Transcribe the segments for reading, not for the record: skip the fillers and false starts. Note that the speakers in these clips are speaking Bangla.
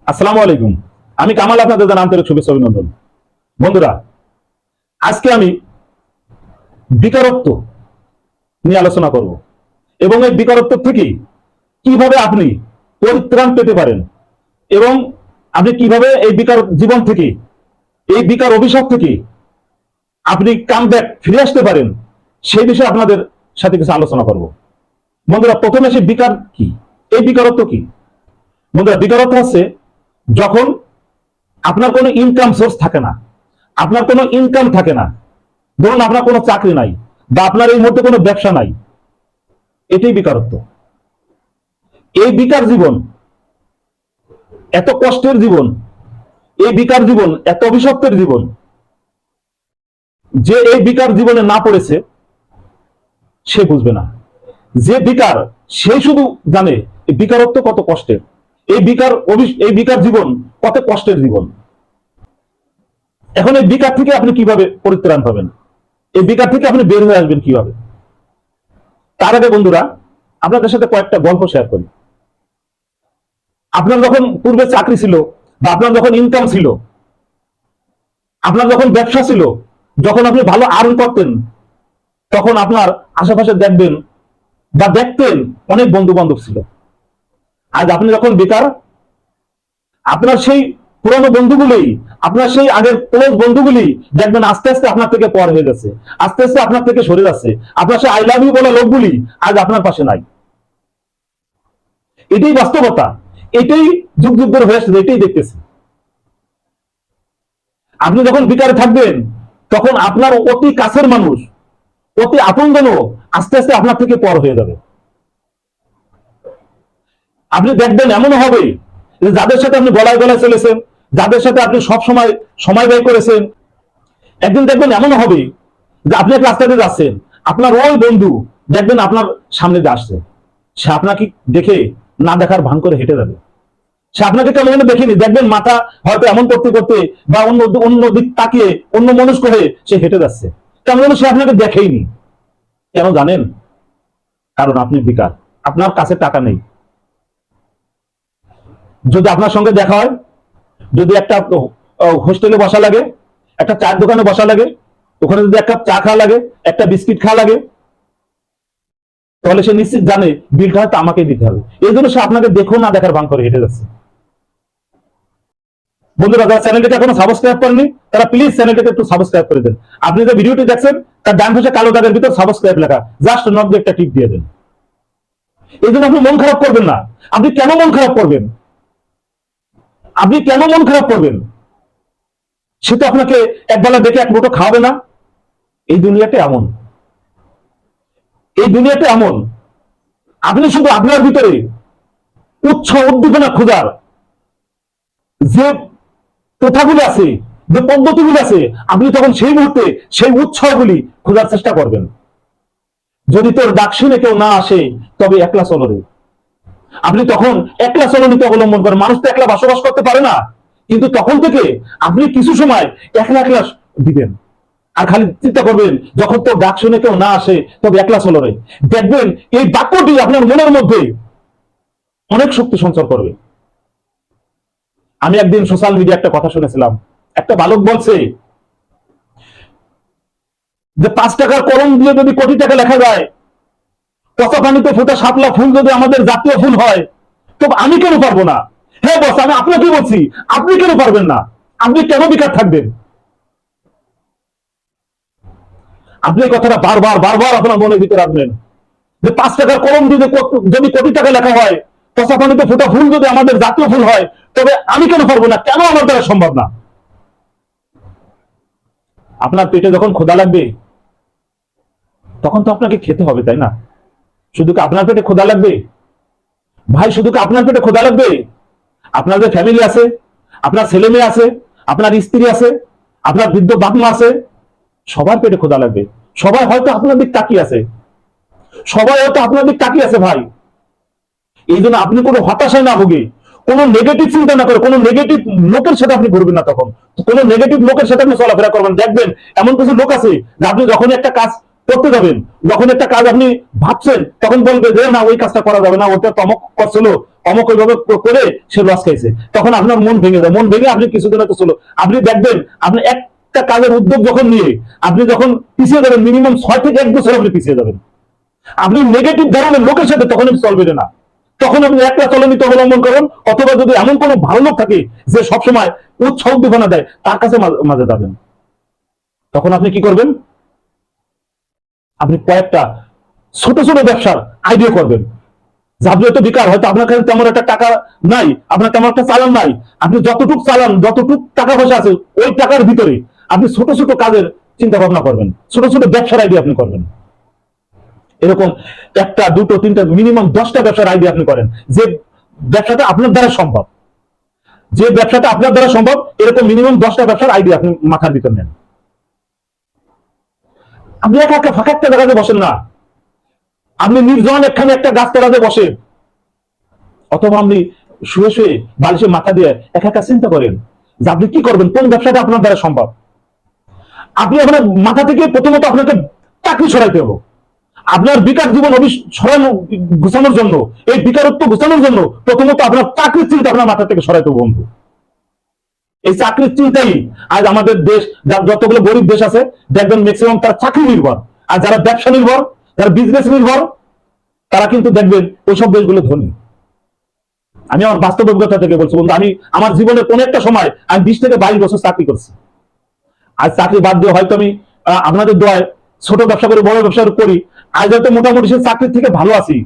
আসসালামু আলাইকুম। আমি কামাল, আপনাদের জানাই আন্তরিক শুভেচ্ছা অভিনন্দন। বন্ধুরা, আজকে আমি বেকারত্ব নিয়ে আলোচনা করব এবং এই বেকারত্ব থেকে কিভাবে আপনি পরিত্রাণ পেতে পারেন এবং আপনি কিভাবে এই বেকার জীবন থেকে, এই বেকার অভিশাপ থেকে আপনি কামব্যাক ফিরে আসতে পারেন, সেই বিষয়ে আপনাদের সাথে কিছু আলোচনা করব। বন্ধুরা, প্রথমে সে বেকার কি, এই বেকারত্ব কি? বন্ধুরা, বেকারত্ব হচ্ছে যখন আপনার কোনো ইনকাম সোর্স থাকে না, আপনার কোনো ইনকাম থাকে না, ধরুন আপনার কোনো চাকরি নাই বা আপনার এই মুহূর্তে কোনো ব্যবসা নাই, এটাই বেকারত্ব। এই বেকার জীবন এত কষ্টের জীবন, এই বেকার জীবন এত অভিশপ্তের জীবন, যে এই বেকার জীবনে না পড়েছে সে বুঝবে না। যে বেকার সে শুধু জানে এই বেকারত্ব কত কষ্টের, এই বেকার জীবন কত কষ্টের জীবন। এখন এই বেকার থেকে আপনি কিভাবে পরিত্রাণ পাবেন, এই বেকার থেকে আপনি বের হয়ে আসবেন কিভাবে? তার আগে বন্ধুরা, আপনাদের সাথে কয়েকটা গল্প শেয়ার করি। আপনার যখন পূর্বে চাকরি ছিল বা আপনার যখন ইনকাম ছিল, আপনার যখন ব্যবসা ছিল, যখন আপনি ভালো আর্ন করতেন, তখন আপনার আশেপাশে দেখবেন বা দেখতেন অনেক বন্ধু বান্ধব ছিল। আজ আপনি যখন বেকার, আপনার সেই পুরনো বন্ধুগুলি, আপনার সেই আগের ক্লোজ বন্ধুগুলি দেখবেন আস্তে আস্তে আপনার থেকে পর হয়ে গেছে, আস্তে আস্তে আপনার থেকে সরে যাচ্ছে। আপনার সেই আই লাভ ইউ বলা লোকগুলি আজ আপনার পাশে নাই। এটাই বাস্তবতা, এটাই যুগ যুগ ধরে হয়ে আসছে, এটাই দেখতেছি। আপনি যখন বেকারে থাকবেন, তখন আপনার অতি কাছের মানুষ, অতি আপনজনও আস্তে আস্তে আপনার থেকে পর হয়ে যাবে। আপনি দেখবেন এমন হবে যে যাদের সাথে আপনি গলায় গলায় চলেছেন, যাদের সাথে আপনি সব সময় সময় ব্যয় করেছেন, একদিন দেখবেন এমন হবে যে আপনি এক রাস্তাতে যাচ্ছেন, আপনার ওই বন্ধু দেখবেন আপনার সামনে দিয়ে আসছে, সে আপনাকে দেখে না দেখার ভান করে হেঁটে যাবে। সে আপনাকে কেমন দেখেনি, দেখবেন মাথা হয়তো এমন করতে করতে বা অন্য অন্য দিক তাকিয়ে অন্য মানুষ করে সে হেঁটে যাচ্ছে, কেমন সে আপনাকে দেখেইনি। কেন জানেন? কারণ আপনি বেকার, আপনার কাছে টাকা নেই। যদি আপনার সঙ্গে দেখা হয়, যদি একটা হোস্টেলে বসা লাগে, একটা চায়ের দোকানে বসা লাগে, ওখানে যদি এক কাপ চা খাওয়া লাগে, একটা বিস্কিট খাওয়া লাগে, তাহলে সে নিশ্চিত জানে বিলটা হয়তো আমাকে দিতে হবে। এই জন্য সে আপনাকে দেখো না দেখার ভান করে হেঁটে যাচ্ছে। বন্ধুরা, যারা চ্যানেলটাকে এখনো সাবস্ক্রাইব করেনি, তারা প্লিজ চ্যানেলটাকে একটু সাবস্ক্রাইব করে দেন। আপনি যে ভিডিওটি দেখছেন তার ডান পাশে কালো দাগের ভিতর সাবস্ক্রাইব লেখা, জাস্ট নক দিয়ে একটা টিপ দিয়ে দেন। এই জন্য আপনি মন খারাপ করবেন না। আপনি কেন মন খারাপ করবেন? আপনি কেন মন খারাপ করবেন? সে তো আপনাকে একবেলা দেখে এক মুঠো খাওয়াবে না। এই দুনিয়াতে এমন, এই দুনিয়াতে এমন, আপনি শুধু আপনার ভিতরে উৎস উদ্দীপনা খোঁজার যে প্রথাগুলি আছে, যে পদ্ধতিগুলি আছে, আপনি তখন সেই মুহূর্তে সেই উৎসগুলি খোঁজার চেষ্টা করবেন। যদি তোর ডাক শুনে কেউ না আসে, তবে একলা চলো রে। আপনি তখন একলা চলনীতি অবলম্বন করেন। মানুষ তো একলা বসবাস করতে পারে না, কিন্তু তখন থেকে আপনি কিছু সময় একলা একলা দিবেন আর খালি চিন্তা করবেন, যখন তোর ডাক শুনে কেউ না আসে তবে একলা চলো রে। দেখবেন এই বাক্যটি আপনার মনের মধ্যে অনেক শক্তি সঞ্চার করবে। আমি একদিন সোশ্যাল মিডিয়া একটা কথা শুনেছিলাম, একটা বালক বলছে যে 5 টাকার কলম দিয়ে যদি কোটি টাকা লেখা যায়, পচা পানিতে ফোটা শাপলা ফুল যদি আমাদের জাতীয় ফুল হয়, তো আমি কেন পারবো না? হ্যাঁ বস, আমি আপনাকে বলছি, আপনি কেন পারবেন না? আপনি কেন বেকার থাকবেন? আপনি এই কথাটা বারবার বারবার আপনার মনের ভিতরে রাখবেন যে 5 টাকার কলম দিয়ে যদি কোটি টাকা লেখা হয়, পচা পানিতে ফোটা ফুল যদি আমাদের জাতীয় ফুল হয়, তবে আমি কেন পারবো না? কেন আমার দ্বারা সম্ভব না? আপনার পেটে যখন ক্ষুধা লাগবে, তখন তো আপনাকে খেতে হবে, তাই না? শুধু কি আপনার পেটে ক্ষুধা লাগবে? ভাই, শুধু কি আপনার পেটে ক্ষুধা লাগবে? আপনার যে ফ্যামিলি আছে, আপনার ছেলে মেয়ে আছে, আপনার স্ত্রী আছে, আপনার বৃদ্ধ বাপ মা আছে, সবার পেটে ক্ষুধা লাগবে। সবাই হয়তো আপনার দিক তাকিয়ে আছে, সবাই হয়তো আপনার দিক তাকিয়ে আছে ভাই। এই জন্য আপনি কোনো হতাশায় না ভুগে, কোনো নেগেটিভ চিন্তা না করে, কোনো নেগেটিভ লোকের সাথে আপনি ঘুরবেন না। তখন কোনো নেগেটিভ লোকের সাথে আপনি চলাফেরা করবেন, দেখবেন এমন কিছু লোক আছে যে আপনি যখনই একটা কাজ করতে যাবেন, যখন একটা কাজ আপনি ভাবছেন তখন বলবে যে না ওই কাজটা করা যাবে না, ওটা তমক করছিল, অমক ওইভাবে করে সে লস খাইছে, তখন আপনার মন ভেঙে যায়। মন ভেঙে আপনি কিছুদিন হয়তো চলো, আপনি দেখবেন আপনি একটা কাজের উদ্যোগ যখন নিয়ে আপনি যখন পিছিয়ে যাবেন, মিনিমাম 6 থেকে 1 বছর আপনি পিছিয়ে যাবেন। আপনি নেগেটিভ ধরনের লোকের সাথে তখন চলবে না, তখন আপনি একটা চলনীতি অবলম্বন করেন, অথবা যদি এমন কোনো ভালো লোক থাকে যে সবসময় উৎসাহ উদ্দীপনা দেয়, তার কাছে মাঝে যাবেন। তখন আপনি কি করবেন, আপনি কয়েকটা ছোট ছোট ব্যবসার আইডিয়া করবেন। যে আপনি হয়তো বেকার, হয়তো আপনার কাছে তেমন একটা টাকা নাই, আপনার তেমন একটা চালান নাই, আপনি যতটুক চালান, যতটুক টাকা পয়সা আছে ওই টাকার ভিতরে আপনি ছোট ছোট কাজের চিন্তা ভাবনা করবেন, ছোট ছোট ব্যবসার আইডিয়া আপনি করবেন। এরকম একটা, দুটো, তিনটা, মিনিমাম 10টা ব্যবসার আইডিয়া আপনি করেন, যে ব্যবসাটা আপনার দ্বারা সম্ভব, যে ব্যবসাটা আপনার দ্বারা সম্ভব, এরকম মিনিমাম 10টা ব্যবসার আইডিয়া আপনি মাথার ভিতর নেন। আপনি একা একা ফাঁকা একটা জায়গাতে বসেন না, আপনি নির্জন একখানে একটা গাছতলাতে বসেন, অথবা আপনি শুয়ে শুয়ে বালিশে মাথা দিয়ে একা একা চিন্তা করেন যে আপনি কি করবেন, কোন ব্যবসাটা আপনার দ্বারা সম্ভব। আপনি আপনার মাথা থেকে প্রথমত আপনাকে চাকরি ছড়াইতে হবে। আপনার বেকার জীবন সরানো গুছানোর জন্য, এই বেকারত্ব গুছানোর জন্য প্রথমত আপনার চাকরির চিন্তা আপনার মাথা থেকে সরাইতে হবে বন্ধু। এই চাকরির চিন্তাই আজ আমাদের দেশ, যতগুলো গরিব দেশ আছে দেখবেন ম্যাক্সিমাম তারা চাকরি নির্ভর, আর যারা ব্যবসা নির্ভর, যারা বিজনেস নির্ভর, তারা কিন্তু দেখবেন ওইসব দেশগুলো ধনী। আমি আমার বাস্তব অভিজ্ঞতা থেকে বলছি বন্ধু, আমি আমার জীবনের কোন একটা সময় আমি 20 থেকে 22 বছর চাকরি করছি। আজ চাকরি বাদ দিয়ে হয়তো আমি আপনাদের দোয়ায় ছোট ব্যবসা করি, বড় ব্যবসা করি, আজ হয়তো মোটামুটি সে চাকরির থেকে ভালো আছি।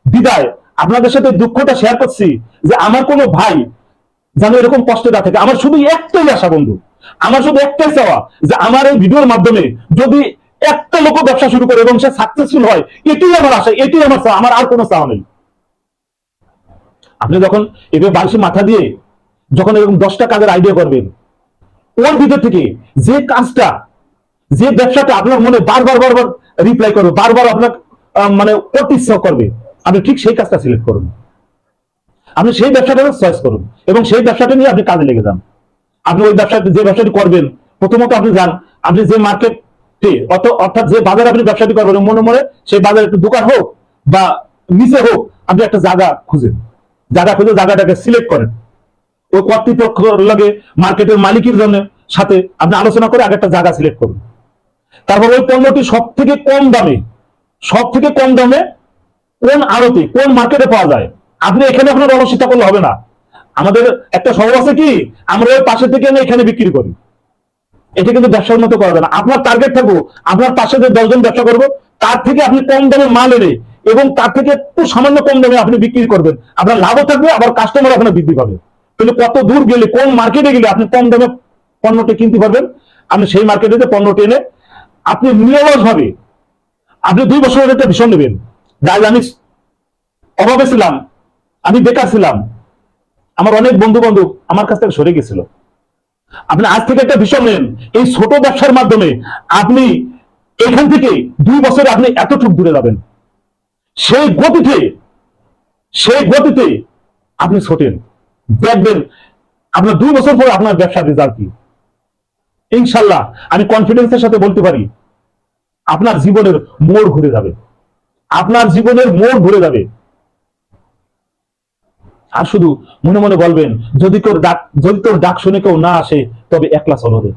বিদায় আপনাদের সাথে দুঃখটা শেয়ার করছি যে আমার কোনো ভাই যেন এরকম কষ্টে না থাকে। আমার শুধু একটাই আশা বন্ধু, আমার শুধু একটাই চাওয়া যে আমার এই ভিডিওর মাধ্যমে যদি একটা লোক ব্যবসা শুরু করে এবং সে সাকসেসফুল হয়, এটাই আমার আশা, এটাই আমার চাওয়া, আমার আর কোনো চাওয়া নেই। আপনি যখন এভাবে বালিশে মাথা দিয়ে যখন এরকম 10টা কাজের আইডিয়া করবেন, ওর ভিতর থেকে যে কাজটা, যে ব্যবসাটা আপনার মনে বারবার বারবার রিপ্লাই করবে, বারবার আপনার মানে করতে ইচ্ছা করবে, আপনি ঠিক সেই কাজটা সিলেক্ট করুন, আপনি সেই ব্যবসাটা চয়েস করুন এবং সেই ব্যবসাটা নিয়ে আপনি কাজে লেগে যান। আপনি ওই ব্যবসাতে যে ব্যবসাটি করবেন, প্রথমত আপনি যান, আপনি যে মার্কেটে অর্থাৎ যে বাজারে আপনি ব্যবসাটি করবেন, মনে মনে সেই বাজারে একটু দোকান হোক বা নিচে হোক, আপনি একটা জায়গা খুঁজেন, জায়গা খুঁজে জায়গাটাকে সিলেক্ট করেন, ওই কর্তৃপক্ষ লাগে মার্কেটের মালিকের জন্য সাথে আপনি আলোচনা করে আগে একটা জায়গা সিলেক্ট করুন। তারপর ওই পণ্যটি সব থেকে কম দামে, সব থেকে কম দামে কোন আড়তে, কোন মার্কেটে পাওয়া যায়, আপনি এখানে আপনার অলসিতা করলে হবে না। আমাদের একটা স্বভাব আছে কি, আমরা ওই পাশে থেকে আমি এখানে বিক্রি করি, এটা কিন্তু ব্যবসার মতো করা যায় না। আপনার টার্গেট থাকবো আপনার পাশে যে 10 জন ব্যবসা করবো তার থেকে আপনি কম দামে মাল এনে এবং তার থেকে একটু সামান্য কম দামে আপনি বিক্রি করবেন, আপনার লাভও থাকবে, আবার কাস্টমার আপনার বৃদ্ধি পাবে। তাহলে কত দূর গেলে, কোন মার্কেটে গেলে আপনি কম দামে পণ্যটি কিনতে পারবেন, আপনি সেই মার্কেটে পণ্যটি এনে আপনি নিরলস ভাবে আপনি 2 বছরের একটা ভীষণ নেবেন। যাই আমি অভাবে ছিলাম, আমি বেকার ছিলাম, আমার অনেক বন্ধু বান্ধব আমার কাছ থেকে সরে গেছিল। আপনি আজ থেকে একটা ভীষণ নেন, এই ছোট ব্যবসার মাধ্যমে আপনি এখান থেকে 2 বছরে আপনি এতটুকু দূরে যাবেন। সেই গতিতে, সেই গতিতে আপনি ছোটেন, দেখবেন আপনার 2 বছর পরে আপনার ব্যবসার রেজাল্ট কি। ইনশাল্লাহ আমি কনফিডেন্সের সাথে বলতে পারি আপনার জীবনের মোড় ঘুরে যাবে, আপনার জীবনের মোড় ঘুরে যাবে। আর শুধু মনে মনে বলবেন, যদি তোর ডাক শুনে কেউ না আসে তবে একলা চলো রে।